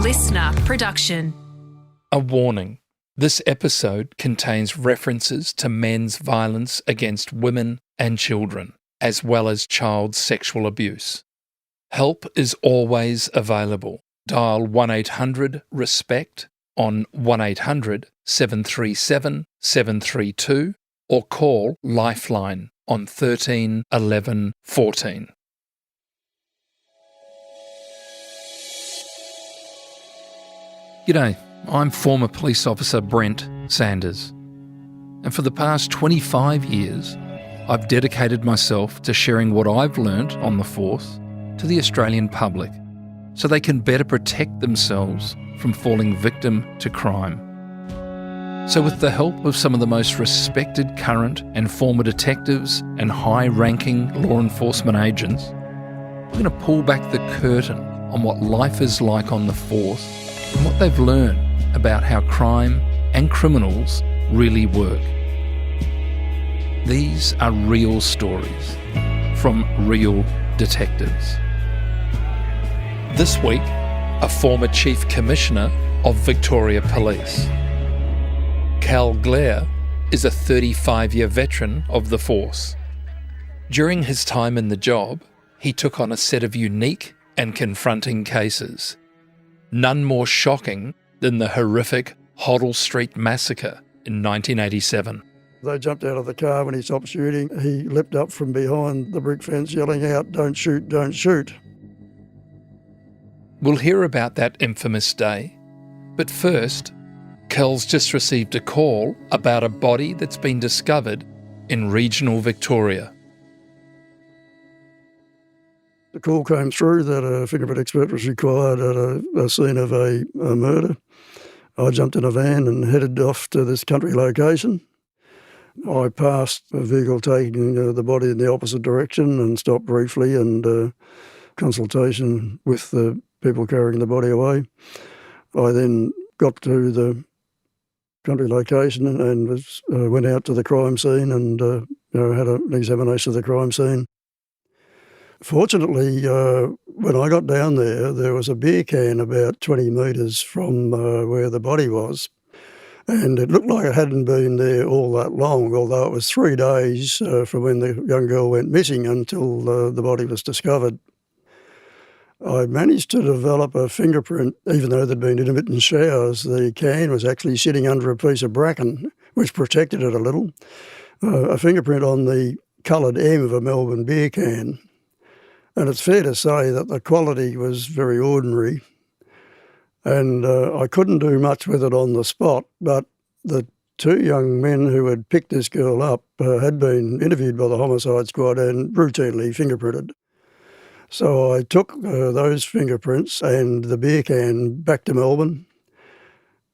LiSTNR production. A warning. This episode contains references to men's violence against women and children, as well as child sexual abuse. Help is always available. Dial 1-800-RESPECT on 1-800-737-732 or call Lifeline on 13 11 14. G'day, I'm former police officer Brent Sanders, and for the past 25 years I've dedicated myself to sharing what I've learnt on the force to the Australian public so they can better protect themselves from falling victim to crime. So with the help of some of the most respected current and former detectives and high-ranking law enforcement agents, we're going to pull back the curtain on what life is like on the force and what they've learned about how crime and criminals really work. These are real stories from real detectives. This week, a former Chief Commissioner of Victoria Police. Cal Glare is a 35-year veteran of the force. During his time in the job, he took on a set of unique and confronting cases. None more shocking than the horrific Hoddle Street Massacre in 1987. They jumped out of the car when he stopped shooting. He leapt up from behind the brick fence yelling out, "Don't shoot, don't shoot." We'll hear about that infamous day. But first, Cal's just received a call about a body that's been discovered in regional Victoria. The call came through that a fingerprint expert was required at a scene of a murder. I jumped in a van and headed off to this country location. I passed a vehicle taking the body in the opposite direction and stopped briefly and consultation with the people carrying the body away. I then got to the country location and went out to the crime scene and had an examination of the crime scene. Fortunately, when I got down there was a beer can about 20 metres from where the body was. And it looked like it hadn't been there all that long, although it was 3 days from when the young girl went missing until the body was discovered. I managed to develop a fingerprint, even though there'd been intermittent showers. The can was actually sitting under a piece of bracken, which protected it a little. A fingerprint on the coloured M of a Melbourne beer can. And it's fair to say that the quality was very ordinary. And I couldn't do much with it on the spot, but the two young men who had picked this girl up had been interviewed by the homicide squad and routinely fingerprinted. So I took those fingerprints and the beer can back to Melbourne.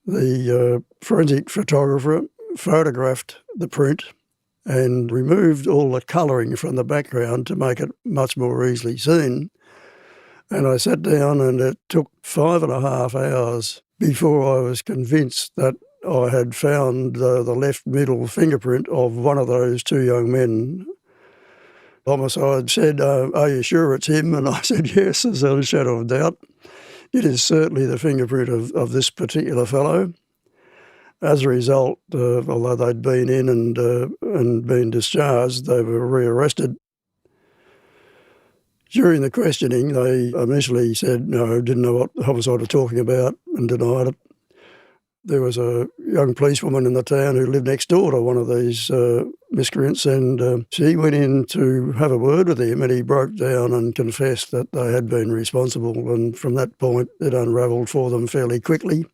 The forensic photographer photographed the print and removed all the colouring from the background to make it much more easily seen. And I sat down and it took 5.5 hours before I was convinced that I had found the left middle fingerprint of one of those two young men. Homicide said, "Are you sure it's him?" And I said, "Yes, there's no shadow of doubt. It is certainly the fingerprint of this particular fellow." As a result, although they'd been in and been discharged, they were rearrested. During the questioning, they initially said no, didn't know what the homicide was talking about and denied it. There was a young policewoman in the town who lived next door to one of these miscreants, and she went in to have a word with him, and he broke down and confessed that they had been responsible, and from that point it unravelled for them fairly quickly.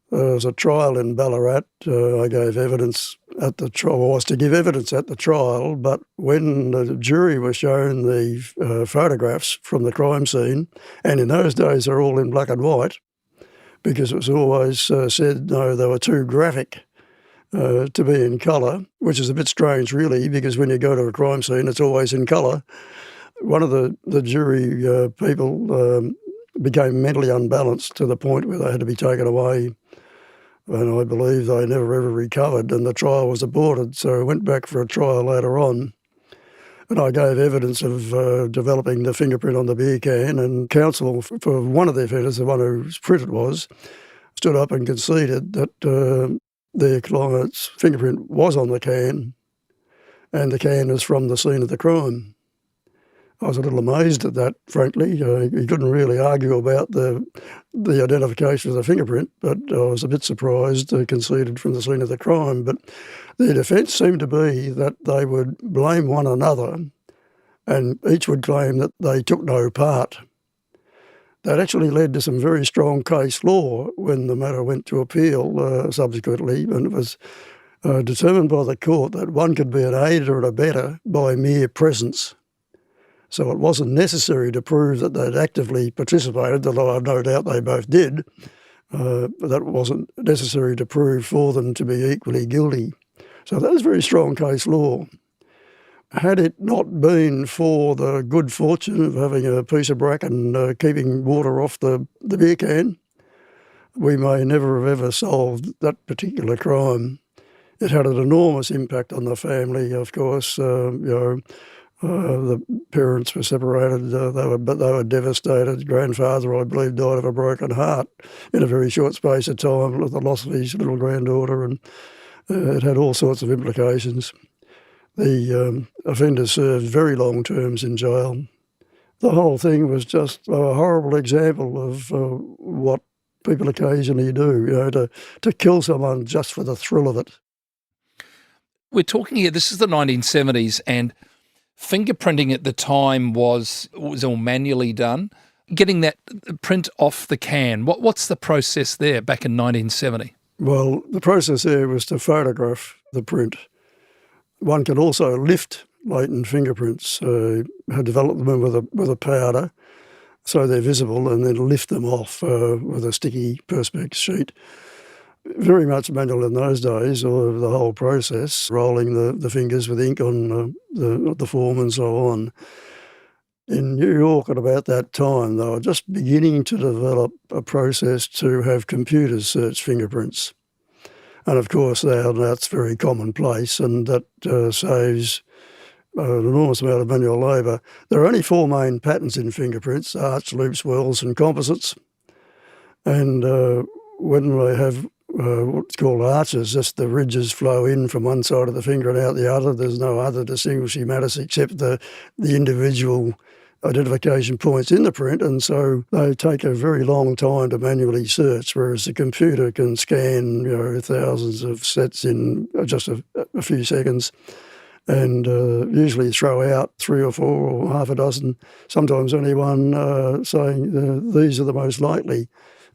There was a trial in Ballarat. I gave evidence at the trial, was to give evidence at the trial, but when the jury was shown the photographs from the crime scene, and in those days they're all in black and white, because it was always said, no, they were too graphic to be in colour, which is a bit strange really, because when you go to a crime scene it's always in colour. One of the jury people became mentally unbalanced to the point where they had to be taken away, and I believe they never ever recovered, and the trial was aborted, so I went back for a trial later on. And I gave evidence of developing the fingerprint on the beer can, and counsel for one of the offenders, the one whose print it was, stood up and conceded that their client's fingerprint was on the can and the can was from the scene of the crime. I was a little amazed at that, frankly. He couldn't really argue about the identification of the fingerprint, but I was a bit surprised conceded from the scene of the crime. But their defence seemed to be that they would blame one another and each would claim that they took no part. That actually led to some very strong case law when the matter went to appeal subsequently, and it was determined by the court that one could be an aider and abettor by mere presence. So it wasn't necessary to prove that they'd actively participated, although I've no doubt they both did. That wasn't necessary to prove for them to be equally guilty. So that was very strong case law. Had it not been for the good fortune of having a piece of bracken keeping water off the beer can, we may never have ever solved that particular crime. It had an enormous impact on the family, of course. The parents were separated, but they were devastated. Grandfather, I believe, died of a broken heart in a very short space of time with the loss of his little granddaughter, and it had all sorts of implications. The offenders served very long terms in jail. The whole thing was just a horrible example of what people occasionally do, to kill someone just for the thrill of it. We're talking here, this is the 1970s, and fingerprinting at the time was all manually done. Getting that print off the can, what's the process there back in 1970? Well, the process there was to photograph the print. One can also lift latent fingerprints, develop them with a powder so they're visible, and then lift them off with a sticky Perspex sheet. Very much manual in those days, or the whole process, rolling the fingers with ink on the form and so on. In New York at about that time, they were just beginning to develop a process to have computers search fingerprints. And of course that's very commonplace, and that saves an enormous amount of manual labour. There are only four main patterns in fingerprints: arch, loops, whorls and composites. And when we have what's called arches, just the ridges flow in from one side of the finger and out the other. There's no other distinguishing matters except the individual identification points in the print, and so they take a very long time to manually search, whereas the computer can scan thousands of sets in just a few seconds, and usually throw out 3 or 4 or half a dozen, sometimes only one, saying these are the most likely.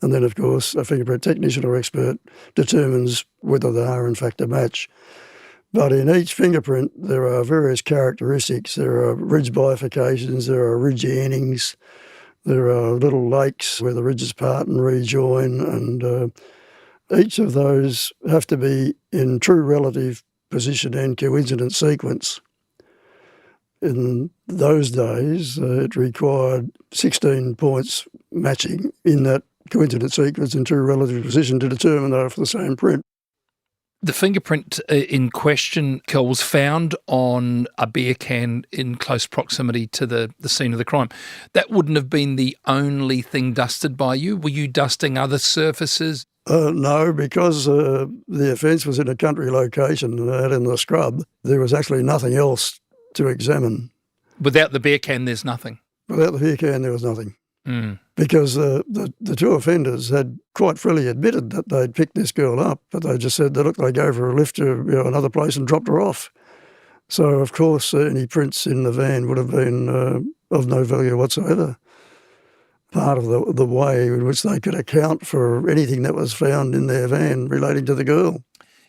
And then, of course, a fingerprint technician or expert determines whether they are in fact a match. But in each fingerprint, there are various characteristics. There are ridge bifurcations, there are ridge endings, there are little lakes where the ridges part and rejoin, and each of those have to be in true relative position and coincident sequence. In those days, it required 16 points matching in that coincident sequence and true relative position to determine they were for the same print. The fingerprint in question, Kel, was found on a beer can in close proximity to the scene of the crime. That wouldn't have been the only thing dusted by you? Were you dusting other surfaces? No, because the offence was in a country location out in the scrub. There was actually nothing else to examine. Without the beer can, there's nothing? Without the beer can, there was nothing. Mm. Because the two offenders had quite freely admitted that they'd picked this girl up, but they just said that, look, they gave her a lift to another place and dropped her off. So, of course, any prints in the van would have been of no value whatsoever. Part of the way in which they could account for anything that was found in their van relating to the girl.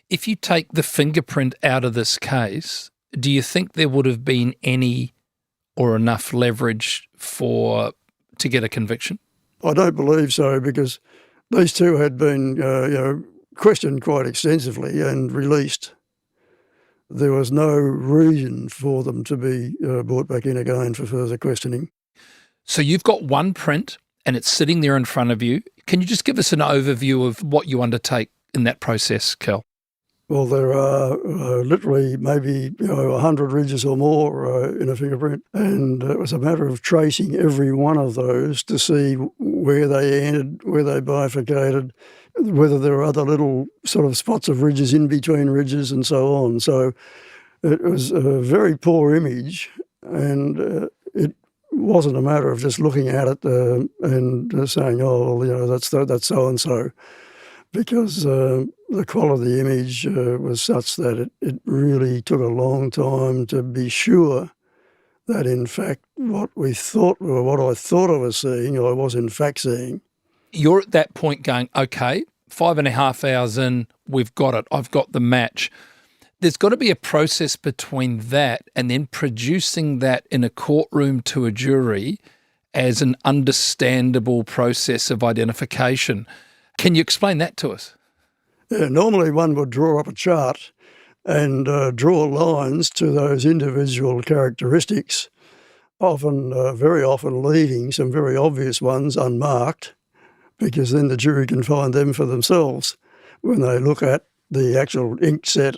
If you take the fingerprint out of this case, do you think there would have been any or enough leverage to get a conviction? I don't believe so, because these two had been questioned quite extensively and released. There was no reason for them to be brought back in again for further questioning. So you've got one print and it's sitting there in front of you. Can you just give us an overview of what you undertake in that process, Kel? Well, there are literally maybe 100 ridges or more in a fingerprint, and it was a matter of tracing every one of those to see where they ended, where they bifurcated, whether there were other little sort of spots of ridges in between ridges and so on. So it was a very poor image, and it wasn't a matter of just looking at it and saying, oh, well, that's so-and-so, because the quality of the image was such that it really took a long time to be sure that, in fact, what I thought I was seeing, I was in fact seeing. You're at that point going, okay, 5.5 hours in, we've got it. I've got the match. There's got to be a process between that and then producing that in a courtroom to a jury as an understandable process of identification. Can you explain that to us? Yeah, normally one would draw up a chart and draw lines to those individual characteristics, very often leaving some very obvious ones unmarked, because then the jury can find them for themselves when they look at the actual ink set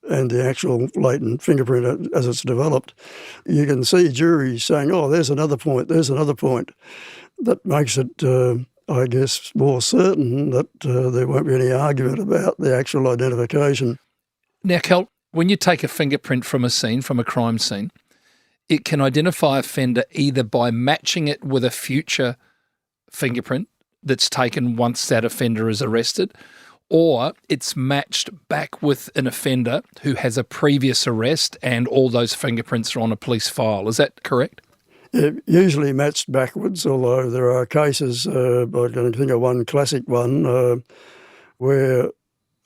and the actual latent fingerprint as it's developed. You can see juries saying, oh, there's another point. That makes it, I guess, more certain that there won't be any argument about the actual identification. Now, Kel, when you take a fingerprint from a scene, from a crime scene, it can identify offender either by matching it with a future fingerprint that's taken once that offender is arrested, or it's matched back with an offender who has a previous arrest and all those fingerprints are on a police file. Is that correct? It usually matched backwards, although there are cases, I can think of one classic one, where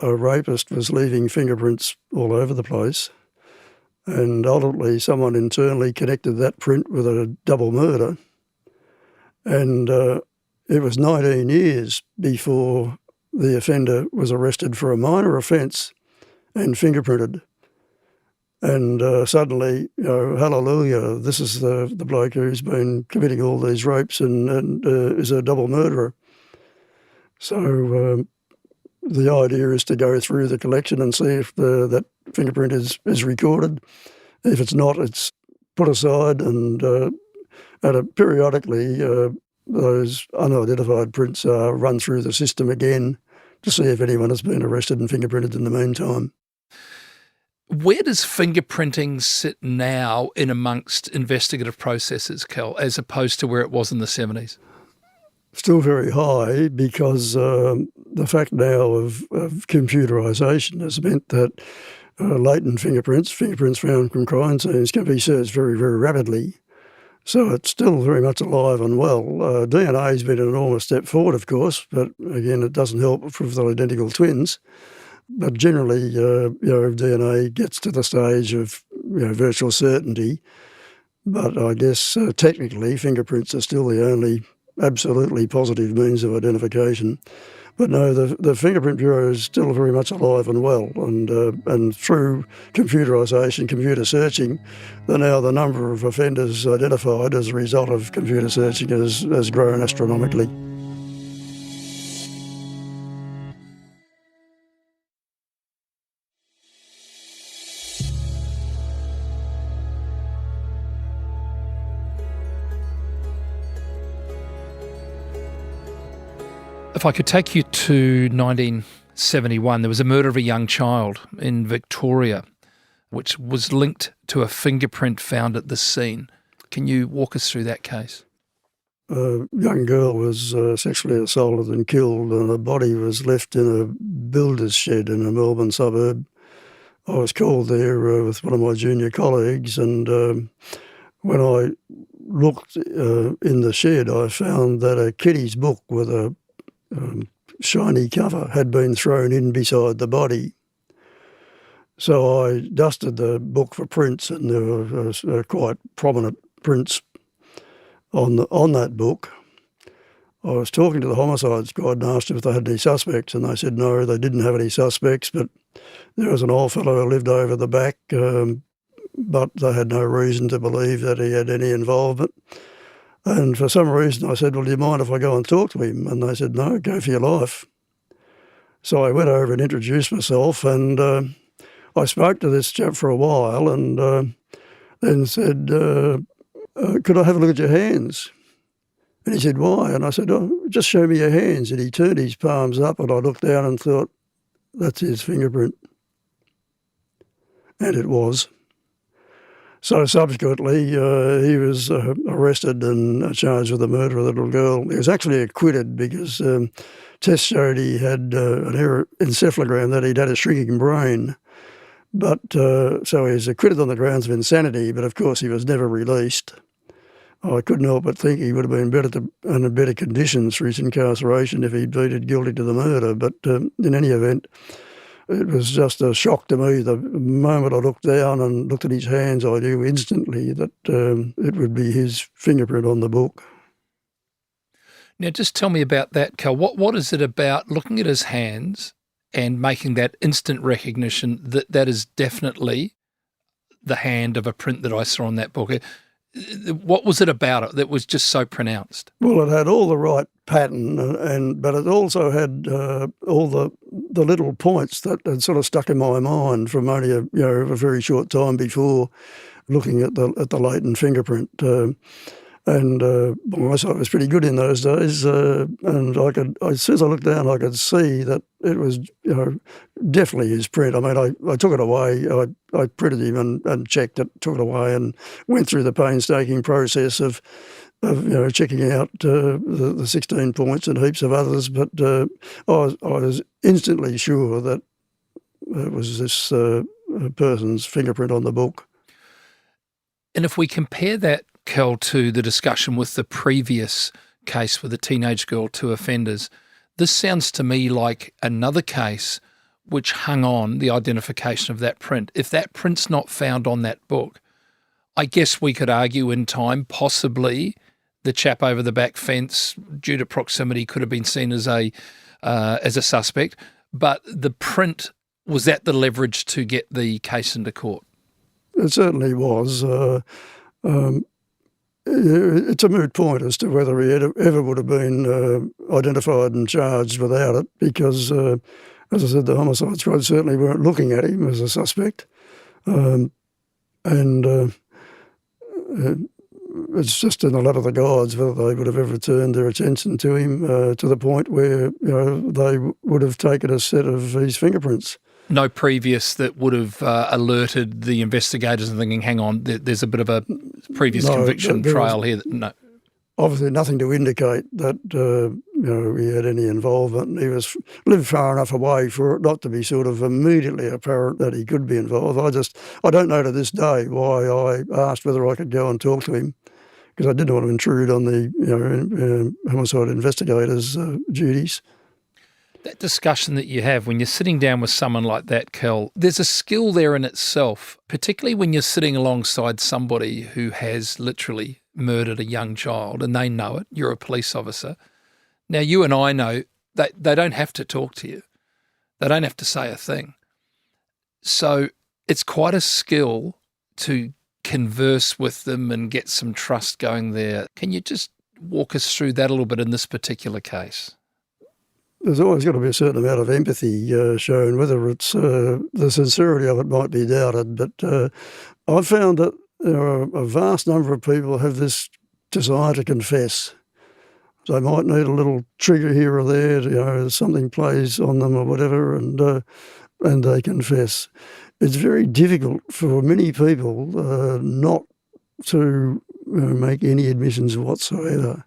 a rapist was leaving fingerprints all over the place, and ultimately someone internally connected that print with a double murder, and it was 19 years before the offender was arrested for a minor offence and fingerprinted. And suddenly, hallelujah, this is the bloke who's been committing all these rapes and is a double murderer. So the idea is to go through the collection and see if that fingerprint is recorded. If it's not, it's put aside, and periodically those unidentified prints are run through the system again to see if anyone has been arrested and fingerprinted in the meantime. Where does fingerprinting sit now in amongst investigative processes, Kel, as opposed to where it was in the 70s? Still very high, because the fact now of computerisation has meant that latent fingerprints found from crime scenes, can be searched very, very rapidly. So it's still very much alive and well. DNA has been an enormous step forward, of course, but again, it doesn't help with identical twins. But generally, DNA gets to the stage of virtual certainty. But I guess technically, fingerprints are still the only absolutely positive means of identification. But no, the Fingerprint Bureau is still very much alive and well, and through computerisation, computer searching, the number of offenders identified as a result of computer searching has grown astronomically. If I could take you to 1971, there was a murder of a young child in Victoria, which was linked to a fingerprint found at the scene. Can you walk us through that case? A young girl was sexually assaulted and killed, and her body was left in a builder's shed in a Melbourne suburb. I was called there with one of my junior colleagues, and when I looked in the shed, I found that a kiddie's book with a shiny cover had been thrown in beside the body. So I dusted the book for prints, and there were quite prominent prints on that book. I was talking to the homicide squad and asked if they had any suspects, and they said no, they didn't have any suspects, but there was an old fellow who lived over the back, but they had no reason to believe that he had any involvement. And for some reason I said, well, do you mind if I go and talk to him? And they said, no, go for your life. So I went over and introduced myself, and I spoke to this chap for a while, and then said, could I have a look at your hands? And he said, why? And I said, oh, just show me your hands. And he turned his palms up, and I looked down and thought, that's his fingerprint. And it was. So subsequently, he was arrested and charged with the murder of the little girl. He was actually acquitted because tests showed he had an encephalogram, that he'd had a shrinking brain. But so he was acquitted on the grounds of insanity, but of course he was never released. I couldn't help but think he would have been in better conditions for his incarceration if he'd pleaded guilty to the murder. But in any event, it was just a shock to me. The moment I looked down and looked at his hands, I knew instantly that it would be his fingerprint on the book. Now, just tell me about that, Cal. What is it about looking at his hands and making that instant recognition that that is definitely the hand of a print that I saw on that book? What was it about it that was just so pronounced? Well, it had all the right pattern, but it also had all the little points that had sort of stuck in my mind from only a very short time before looking at the latent fingerprint. My eyesight was pretty good in those days, and as soon as I looked down, I could see that it was, definitely his print. I mean, I took it away, I printed him and checked it, took it away, and went through the painstaking process of checking out the 16 points and heaps of others. But I was instantly sure that it was this person's fingerprint on the book. And if we compare that, Kel, to the discussion with the previous case with the teenage girl, 2 offenders, this sounds to me like another case which hung on the identification of that print. If that print's not found on that book, I guess we could argue in time possibly the chap over the back fence, due to proximity, could have been seen as a suspect, but the print, was that the leverage to get the case into court? It certainly was. It's a moot point as to whether he ever would have been identified and charged without it, because, as I said, the homicide squad certainly weren't looking at him as a suspect. It's just in the lap of the gods whether they would have ever turned their attention to him to the point where they would have taken a set of his fingerprints. No previous that would have alerted the investigators and thinking, hang on, there's a bit of a previous conviction trail here. No. Obviously nothing to indicate that he had any involvement. He lived far enough away for it not to be sort of immediately apparent that he could be involved. I don't know to this day why I asked whether I could go and talk to him, because I didn't want to intrude on the homicide investigators' duties. That discussion that you have when you're sitting down with someone like that, Kel, there's a skill there in itself, particularly when you're sitting alongside somebody who has literally murdered a young child and they know it. You're a police officer. Now, you and I know that they don't have to talk to you. They don't have to say a thing. So it's quite a skill to converse with them and get some trust going there. Can you just walk us through that a little bit in this particular case? There's always got to be a certain amount of empathy shown, whether it's the sincerity of it might be doubted. But I've found that a vast number of people have this desire to confess. They might need a little trigger here or there, something plays on them or whatever, and they confess. It's very difficult for many people not to make any admissions whatsoever.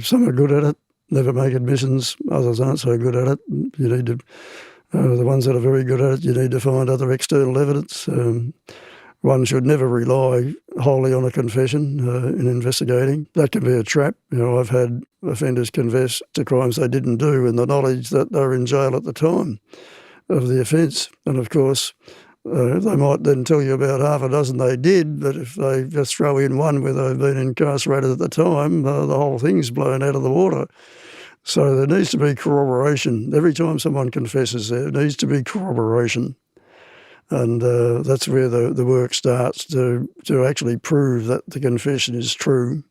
Some are good at it, never make admissions. Others aren't so good at it. You need to, the ones that are very good at it, you need to find other external evidence. One should never rely wholly on a confession in investigating. That can be a trap. I've had offenders confess to crimes they didn't do in the knowledge that they were in jail at the time of the offence. And of course, they might then tell you about half a dozen they did, but if they just throw in one where they've been incarcerated at the time, the whole thing's blown out of the water. So there needs to be corroboration. Every time someone confesses, there needs to be corroboration. And that's where the work starts, to actually prove that the confession is true.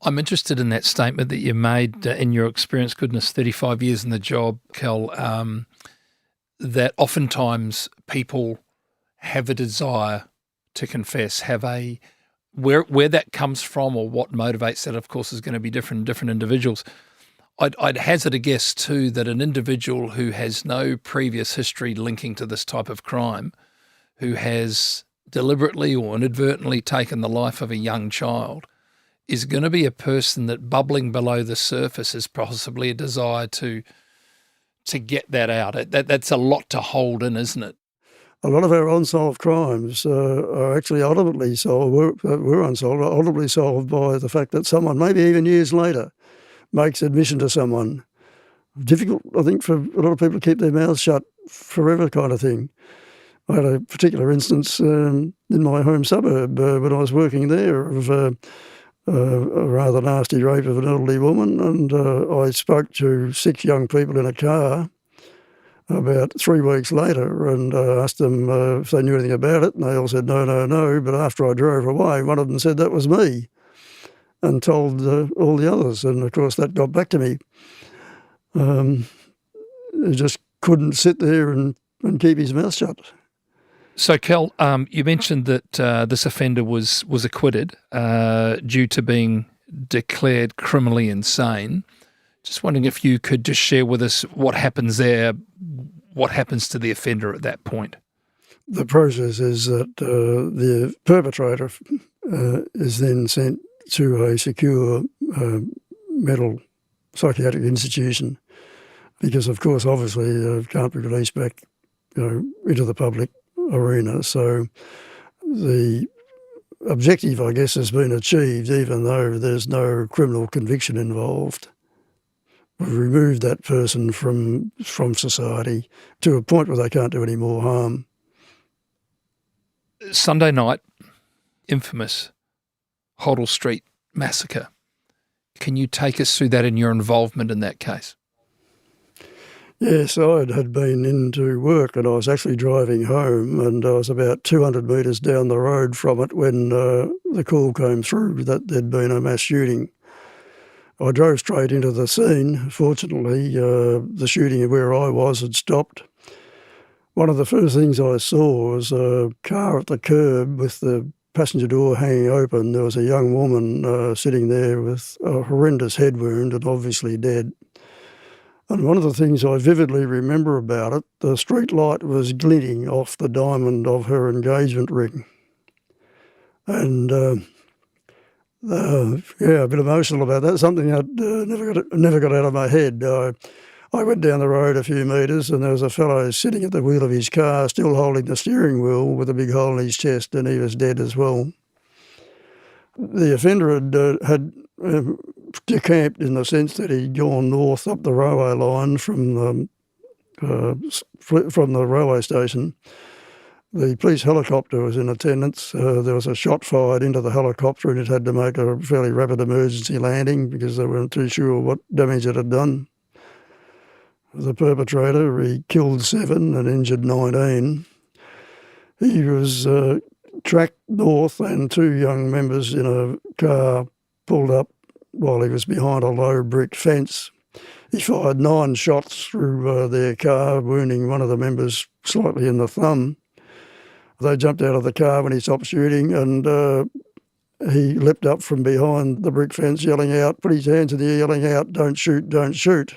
I'm interested in that statement that you made in your experience, goodness, 35 years in the job, Kel, that oftentimes people have a desire to confess, where that comes from or what motivates that, of course, is going to be different in different individuals. I'd hazard a guess too that an individual who has no previous history linking to this type of crime, who has deliberately or inadvertently taken the life of a young child, is going to be a person that bubbling below the surface is possibly a desire to get that out. That's a lot to hold in, isn't it? A lot of our unsolved crimes are actually ultimately solved, were unsolved, are ultimately solved by the fact that someone, maybe even years later, makes admission to someone. Difficult, I think, for a lot of people to keep their mouths shut forever kind of thing. I had a particular instance in my home suburb when I was working there of a rather nasty rape of an elderly woman, and I spoke to 6 young people in a car about 3 weeks later and asked them if they knew anything about it, and they all said no, but after I drove away, one of them said that was me and told all the others, and of course that got back to me. He just couldn't sit there and keep his mouth shut. So, Kel, you mentioned that this offender was acquitted due to being declared criminally insane. Just wondering if you could just share with us what happens there, what happens to the offender at that point. The process is that the perpetrator is then sent to a secure mental psychiatric institution because, of course, obviously can't be released back into the public arena. So the objective, I guess, has been achieved even though there's no criminal conviction involved. We've removed that person from society to a point where they can't do any more harm. Sunday night, infamous Hoddle Street massacre. Can you take us through that and your involvement in that case? Yes, I had been into work and I was actually driving home, and I was about 200 metres down the road from it when the call came through that there'd been a mass shooting. I drove straight into the scene. Fortunately, the shooting where I was had stopped. One of the first things I saw was a car at the curb with the passenger door hanging open. There was a young woman sitting there with a horrendous head wound and obviously dead. And one of the things I vividly remember about it, the street light was glinting off the diamond of her engagement ring. And a bit emotional about that, something that never got out of my head. I went down the road a few metres and there was a fellow sitting at the wheel of his car still holding the steering wheel with a big hole in his chest, and he was dead as well. The offender had decamped in the sense that he'd gone north up the railway line from the railway station. The police helicopter was in attendance. There was a shot fired into the helicopter and it had to make a fairly rapid emergency landing because they weren't too sure what damage it had done. The perpetrator, he killed 7 and injured 19. He was tracked north and 2 young members in a car pulled up while he was behind a low brick fence. He fired 9 shots through their car, wounding one of the members slightly in the thumb. They jumped out of the car when he stopped shooting, and he leapt up from behind the brick fence yelling out, put his hands in the air yelling out, "Don't shoot, don't shoot."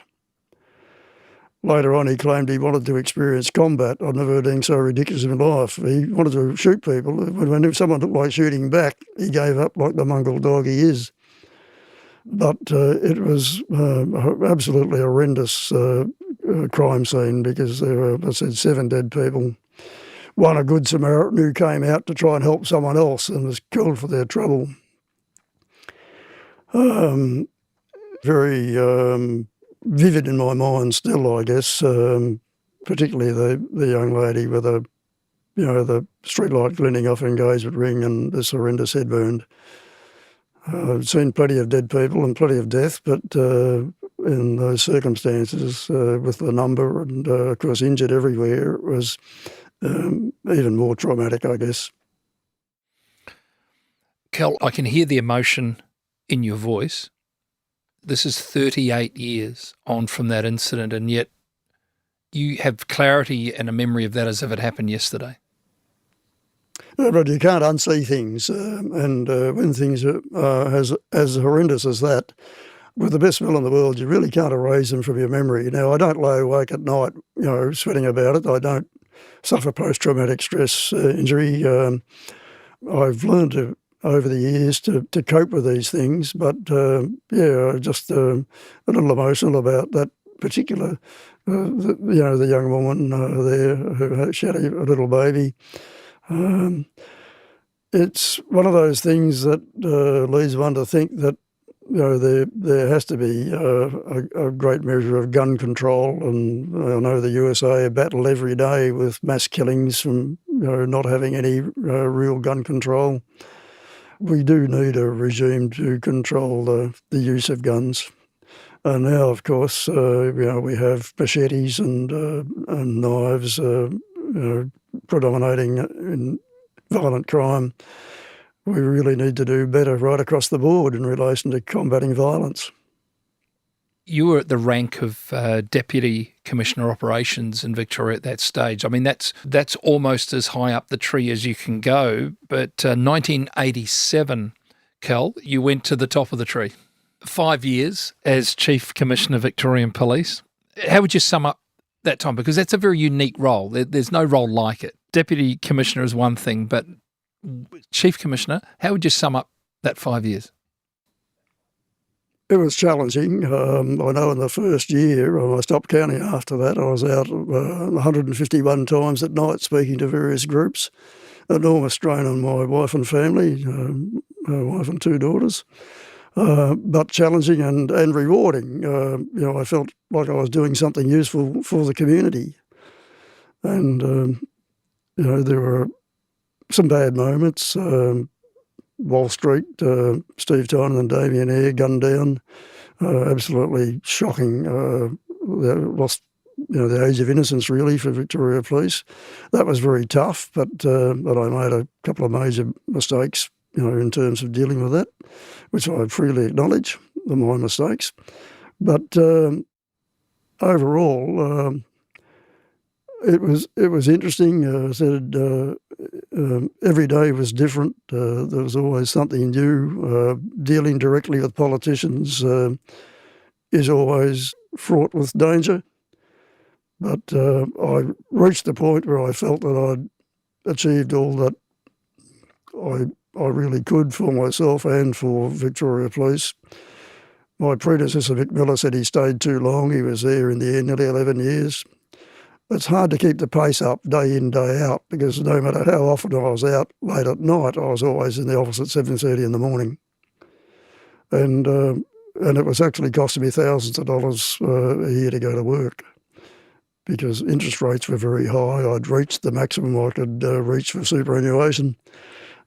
Later on, he claimed he wanted to experience combat. I'd never heard anything so ridiculous in my life. He wanted to shoot people. When someone looked like shooting back, he gave up like the mongrel dog he is. But it was absolutely horrendous crime scene because there were, I said, 7 dead people. One, a good Samaritan who came out to try and help someone else and was killed for their trouble. Very vivid in my mind still, I guess, particularly the young lady with the streetlight glinting off her engagement ring and this horrendous head wound. I've seen plenty of dead people and plenty of death, but in those circumstances, with the number and, of course, injured everywhere, it was even more traumatic, I guess. Kel, I can hear the emotion in your voice. This is 38 years on from that incident, and yet you have clarity and a memory of that as if it happened yesterday. But you can't unsee things, and when things are as horrendous as that, with the best will in the world, you really can't erase them from your memory. Now, I don't lie awake at night, sweating about it. I don't suffer post-traumatic stress injury. I've learned over the years to cope with these things, but just a little emotional about that particular, the young woman there who she had a little baby. It's one of those things that leads one to think that there has to be a great measure of gun control, and I know the USA battle every day with mass killings from not having any real gun control. We do need a regime to control the use of guns. And now, of course, we have machetes and knives predominating in violent crime. We really need to do better right across the board in relation to combating violence. You were at the rank of Deputy Commissioner Operations in Victoria at that stage. I mean, that's almost as high up the tree as you can go. But 1987, Cal, you went to the top of the tree. 5 years as Chief Commissioner Victorian Police. How would you sum up that time? Because that's a very unique role. There's no role like it. Deputy Commissioner is one thing, but Chief Commissioner, how would you sum up that 5 years? It was challenging. I know in the first year, I stopped counting after that, I was out 151 times at night speaking to various groups. Enormous strain on my wife and family, my wife and 2 daughters. But challenging and rewarding. I felt like I was doing something useful for the community. And, there were some bad moments. Wall Street, Steve Tynan and Damien Eyre gunned down. Absolutely shocking. They lost, the age of innocence really for Victoria Police. That was very tough, but I made a couple of major mistakes, in terms of dealing with that, which I freely acknowledge, my mistakes. But overall, it was interesting. I said every day was different. There was always something new. Dealing directly with politicians is always fraught with danger. But I reached the point where I felt that I'd achieved all that I really could for myself and for Victoria Police. My predecessor, Vic Miller, said he stayed too long. He was there in the end nearly 11 years. It's hard to keep the pace up day in, day out, because no matter how often I was out late at night, I was always in the office at 7:30 in the morning. And it was actually costing me thousands of dollars a year to go to work, because interest rates were very high. I'd reached the maximum I could reach for superannuation.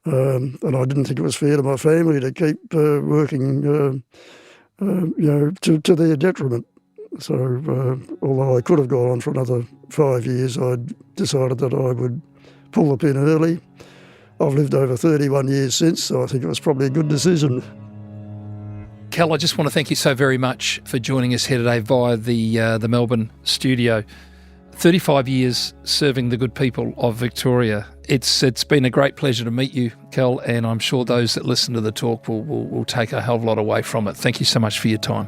And I didn't think it was fair to my family to keep working, to their detriment. So although I could have gone on for another 5 years, I decided that I would pull the pin early. I've lived over 31 years since, so I think it was probably a good decision. Cal, I just want to thank you so very much for joining us here today via the Melbourne studio. 35 years serving the good people of Victoria. It's been a great pleasure to meet you, Cal, and I'm sure those that listen to the talk will take a hell of a lot away from it. Thank you so much for your time.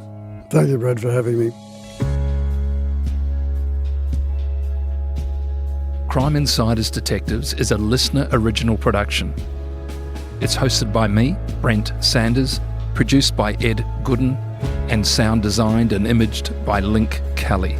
Thank you, Brad, for having me. Crime Insiders Detectives is a LiSTNR original production. It's hosted by me, Brent Sanders, produced by Ed Gooden, and sound designed and imaged by Link Kelly.